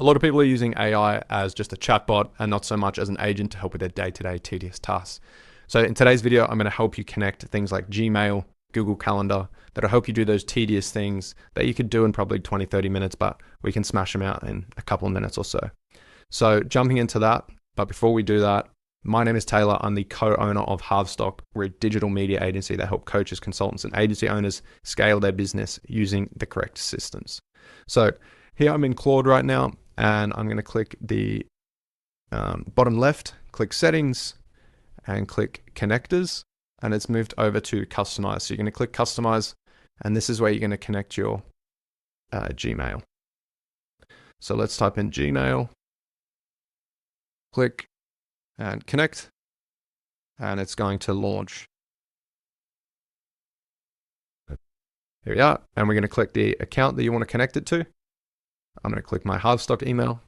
A lot of people are using AI as just a chatbot and not so much as an agent to help with their day-to-day tedious tasks. So in today's video, I'm going to help you connect things like Gmail, Google Calendar, that'll help you do those tedious things that you could do in probably 20, 30 minutes, but we can smash them out in a couple of minutes or so. So jumping into that, but before we do that, my name is Taylor. I'm the co-owner of Halvestock. We're a digital media agency that help coaches, consultants, and agency owners scale their business using the correct systems. So here I'm in Claude right now, and I'm going to click the bottom left, click settings, and click connectors, and it's moved over to customize. So you're going to click customize, and this is where you're going to connect your Gmail. So let's type in Gmail, click and connect, and it's going to launch. Here we are, and we're going to click the account that you want to connect it to. I'm going to click my Halvestock email,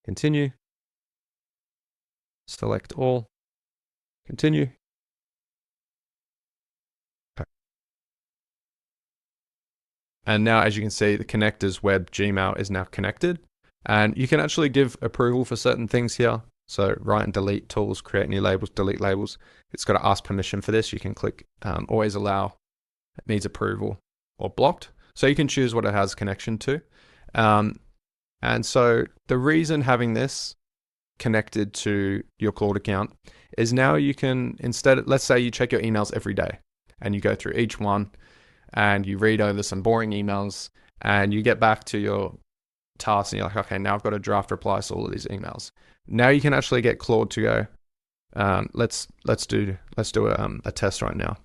continue, select all, continue. Okay. And now, as you can see, the connectors web Gmail is now connected, and you can actually give approval for certain things here. So write and delete tools, create new labels, delete labels. It's got to ask permission for this. You can click always allow, it needs approval, or blocked. So you can choose what it has connection to. And so the reason having this connected to your Claude account is now you can, instead, let's say you check your emails every day and you go through each one and you read over some boring emails and you get back to your task and you're like, okay, now I've got to draft replies to all of these emails. Now you can actually get Claude to go, let's do a test right now.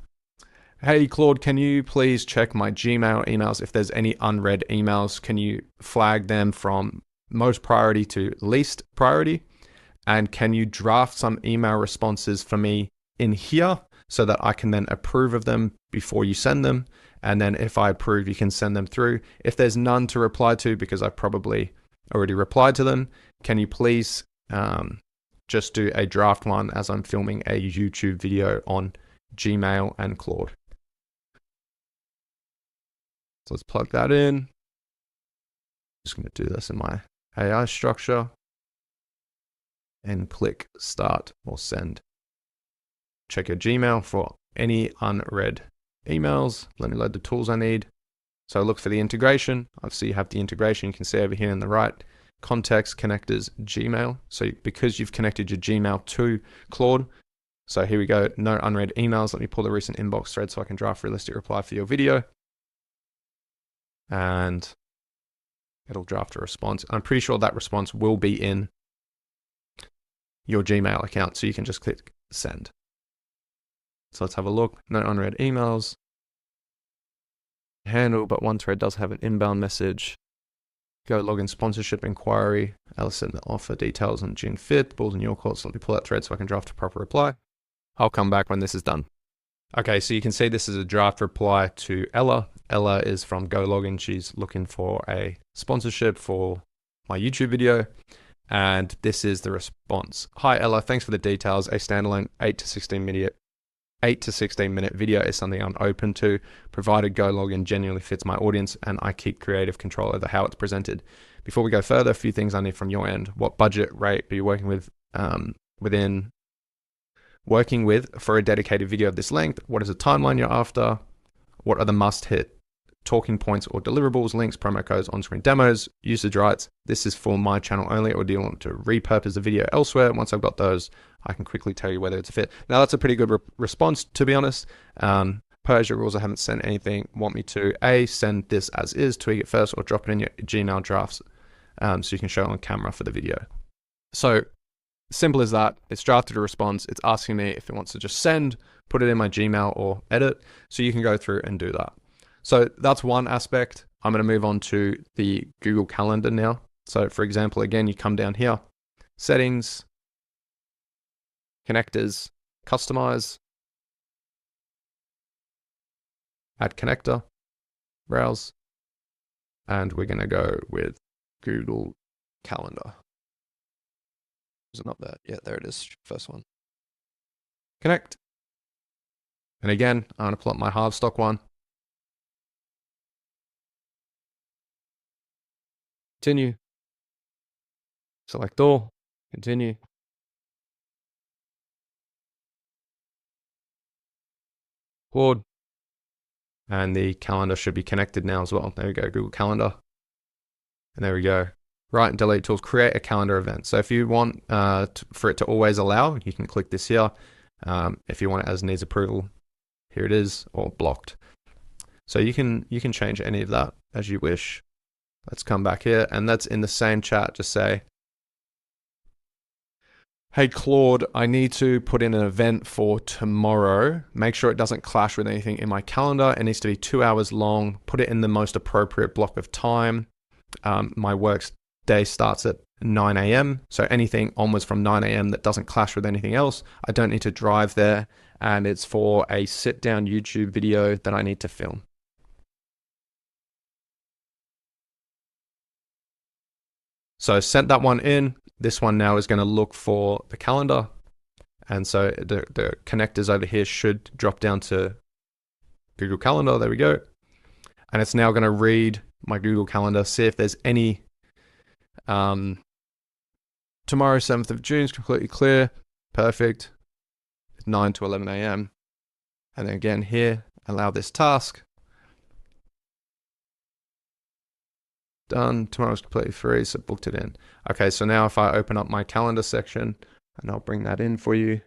Hey Claude, can you please check my Gmail emails? If there's any unread emails, can you flag them from most priority to least priority? And can you draft some email responses for me in here so that I can then approve of them before you send them? And then if I approve, you can send them through. If there's none to reply to because I probably already replied to them, can you please just do a draft one as I'm filming a YouTube video on Gmail and Claude? So let's plug that in. Just going to do this in my AI structure and click start or send. Check your Gmail for any unread emails. Let me load the tools I need. So look for the integration. Obviously you have the integration. You can see over here in the right, context, connectors, Gmail. So because you've connected your Gmail to Claude, so here we go, no unread emails. Let me pull the recent inbox thread so I can draft realistic reply for your video. And it'll draft a response. I'm pretty sure that response will be in your Gmail account, so you can just click send. So let's have a look. No unread emails. Handle, but one thread does have an inbound message. Go login sponsorship inquiry. I'll send the offer details on June 5th. Balls in your court, so let me pull that thread so I can draft a proper reply. I'll come back when this is done. Okay, so you can see this is a draft reply to Ella. Ella is from Go Login. She's looking for a sponsorship for my YouTube video. And this is the response. Hi, Ella. Thanks for the details. A standalone 8 to 16 minute video is something I'm open to, provided Go Login genuinely fits my audience and I keep creative control over how it's presented. Before we go further, a few things I need from your end. What budget rate are you working with for a dedicated video of this length? What is the timeline you're after? What are the must-hit talking points or deliverables, links, promo codes, on-screen demos, usage rights? This is for my channel only, or do you want to repurpose the video elsewhere? Once I've got those, I can quickly tell you whether it's a fit. Now, that's a pretty good response, to be honest. Per as your rules, I haven't sent anything. Want me to A, send this as is, tweak it first, or drop it in your Gmail drafts so you can show it on camera for the video. So simple as that. It's drafted a response. It's asking me if it wants to just send, put it in my Gmail or edit. So you can go through and do that. So that's one aspect. I'm going to move on to the Google Calendar now. So for example, again, you come down here, settings, connectors, customize, add connector, browse, and we're going to go with Google Calendar. Is it not there? Yeah, there it is. First one. Connect. And again, I'm going to pull up my Halvestock one. continue, select all, continue. Claude. And the calendar should be connected now as well. There we go, Google Calendar. And there we go. Write and delete tools, create a calendar event. So if you want for it to always allow, you can click this here. If you want it as needs approval, here it is, or blocked. So you can change any of that as you wish. Let's come back here, and that's in the same chat. Just say, hey Claude, I need to put in an event for tomorrow. Make sure it doesn't clash with anything in my calendar. It needs to be 2 hours long. Put it in the most appropriate block of time. My work day starts at 9 a.m. So anything onwards from 9 a.m. that doesn't clash with anything else, I don't need to drive there. And it's for a sit-down YouTube video that I need to film. So sent that one in. This one now is going to look for the calendar. And so the connectors over here should drop down to Google Calendar. There we go. And it's now going to read my Google Calendar, see if there's any. Tomorrow, 7th of June is completely clear. Perfect. 9 to 11 a.m. And then again here, allow this task. Done. Tomorrow's completely free, so booked it in. Okay, so now if I open up my calendar section, and I'll bring that in for you.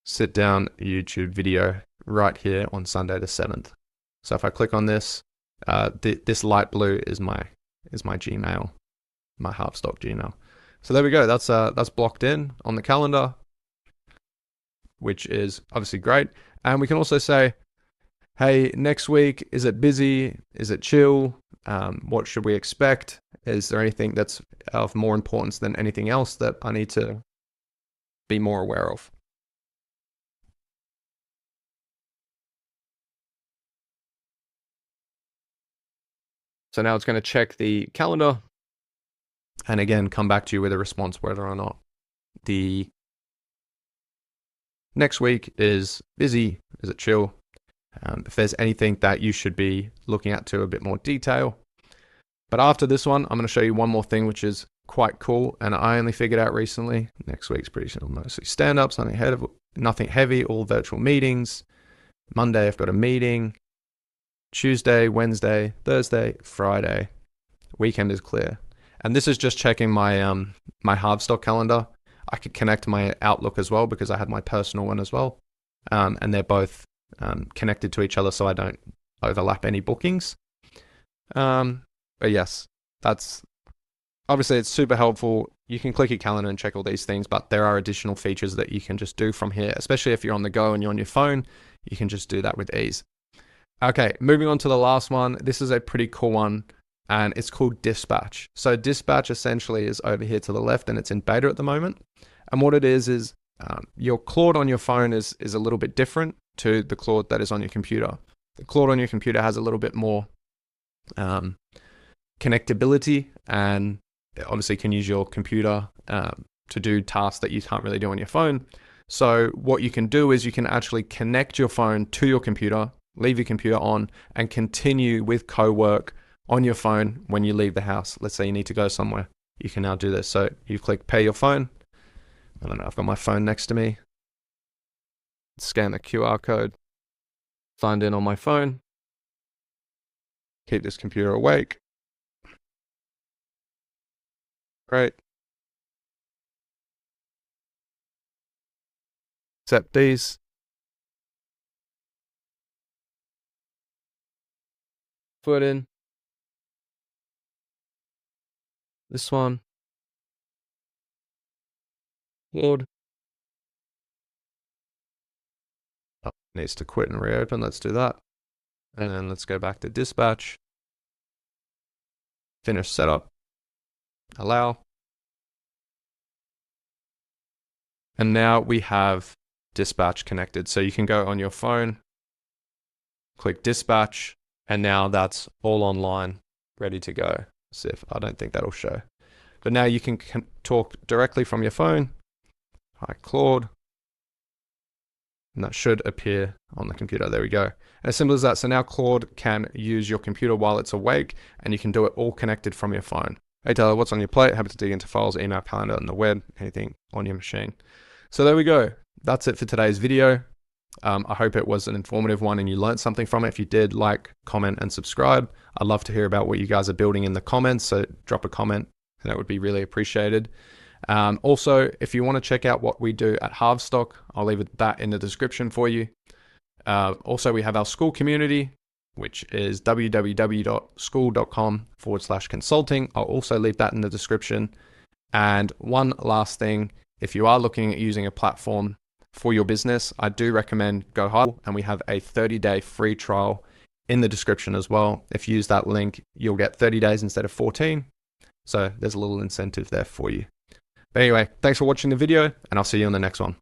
Sit down YouTube video right here on Sunday the 7th. So if I click on this, this light blue is my Gmail, my half-stock Gmail. So there we go. That's blocked in on the calendar, which is obviously great. And we can also say, hey, next week, is it busy? Is it chill? What should we expect? Is there anything that's of more importance than anything else that I need to be more aware of? So now it's going to check the calendar and again, come back to you with a response whether or not the next week is busy, is it chill? If there's anything that you should be looking at to a bit more detail. But after this one, I'm going to show you one more thing, which is quite cool. And I only figured out recently, next week's pretty chill, mostly stand-ups, nothing heavy, all virtual meetings. Monday, I've got a meeting. Tuesday, Wednesday, Thursday, Friday. Weekend is clear. And this is just checking my my Halvstock calendar. I could connect my Outlook as well because I had my personal one as well. And they're both connected to each other so I don't overlap any bookings. But yes, that's obviously it's super helpful. You can click your calendar and check all these things, but there are additional features that you can just do from here, especially if you're on the go and you're on your phone. You can just do that with ease. Okay, moving on to the last one. This is a pretty cool one, and it's called Dispatch. So Dispatch essentially is over here to the left, and it's in beta at the moment. And what it is your Claude on your phone is a little bit different to the Claude that is on your computer. The Claude on your computer has a little bit more connectability, and obviously can use your computer to do tasks that you can't really do on your phone. So what you can do is you can actually connect your phone to your computer, leave your computer on, and continue with co-work on your phone when you leave the house. Let's say you need to go somewhere. You can now do this. So you click pay your phone. I don't know, I've got my phone next to me. Scan the QR code. Signed in on my phone. Keep this computer awake. Great. Accept these. Put in this one. Claude. Oh, needs to quit and reopen. Let's do that. And then let's go back to Dispatch. Finish setup. Allow. And now we have Dispatch connected. So you can go on your phone, click Dispatch, and now that's all online, ready to go. See if I don't think that'll show. But now you can talk directly from your phone. Hi, Claude. And that should appear on the computer. There we go. And as simple as that. So now Claude can use your computer while it's awake, and you can do it all connected from your phone. Hey Taylor, what's on your plate? Happy to dig into files, email, calendar, and the web, anything on your machine. So there we go. That's it for today's video. I hope it was an informative one and you learned something from it. If you did, like, comment, and subscribe. I'd love to hear about what you guys are building in the comments, so drop a comment, and that would be really appreciated. Also, if you want to check out what we do at Halvestock, I'll leave that in the description for you. Also, we have our school community, which is www.school.com/consulting. I'll also leave that in the description. And one last thing, if you are looking at using a platform for your business, I do recommend Go High, and we have a 30-day free trial in the description as well. If you use that link, you'll get 30 days instead of 14. So there's a little incentive there for you. But anyway, thanks for watching the video, and I'll see you on the next one.